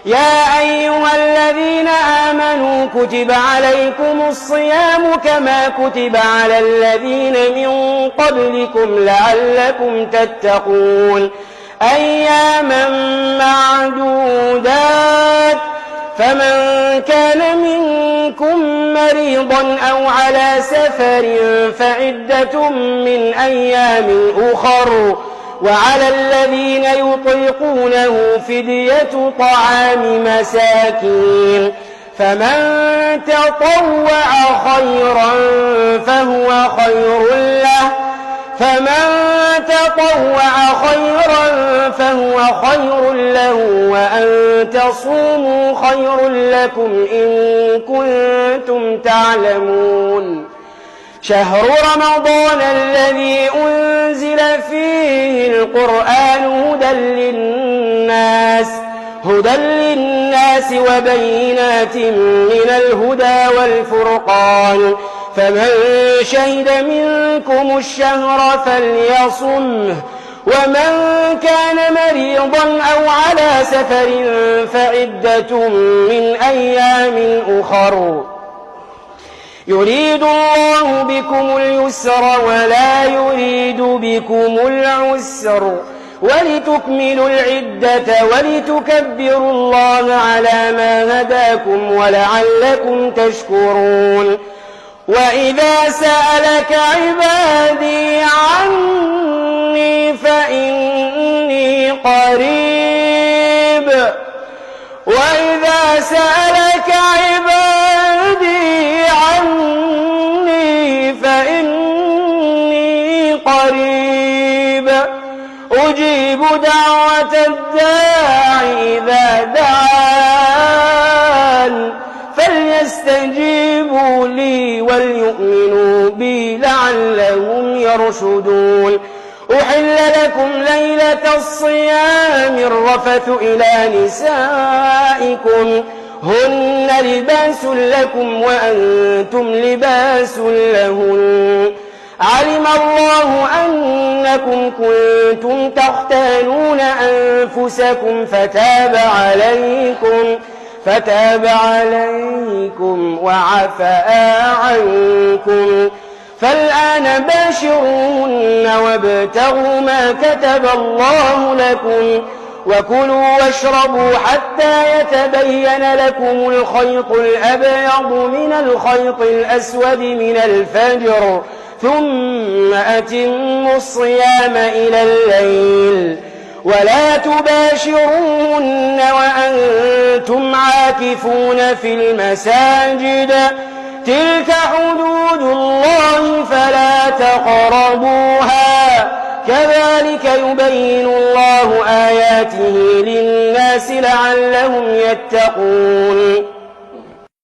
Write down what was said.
يا أيها الذين آمنوا كتب عليكم الصيام كما كتب على الذين من قبلكم لعلكم تتقون أياما معدودات فمن كان منكم مريضا أو على سفر فعدة من أيام أخر وعلى الذين يطيقونه فدية طعام مساكين فمن تطوع خيرا فهو خير له وأن تصوموا خير لكم إن كنتم تعلمون شهر رمضان الذي أنزل فيه القرآن هدى للناس وبينات من الهدى والفرقان فمن شهد منكم الشهر فليصمه ومن كان مريضا أو على سفر فعدة من أيام أخر يريد الله بكم اليسر ولا يريد بكم العسر ولتكملوا العدة ولتكبروا الله على ما هداكم ولعلكم تشكرون وإذا سألك عبادي عني فإني قريب وإذا سألك عبادي عني فإني قريب أجيب دعوة الداع إذا دعان فليستجيبوا لي وليؤمنوا بي لعلهم يرشدون أحل لكم ليلة الصيام الرفث إلى نسائكم هن لباس لكم وأنتم لباس لهن علم الله أنكم كنتم تختانون أنفسكم فتاب عليكم وعفى عنكم فالآن باشروهن وابتغوا ما كتب الله لكم وكلوا واشربوا حتى يتبين لكم الخيط الأبيض من الخيط الأسود من الفجر ثم أتموا الصيام إلى الليل ولا تباشروهن وأنتم عاكفون في المساجد تلك حدود الله فلا تقربوها كذلك يبين الله آياته للناس لعلهم يتقون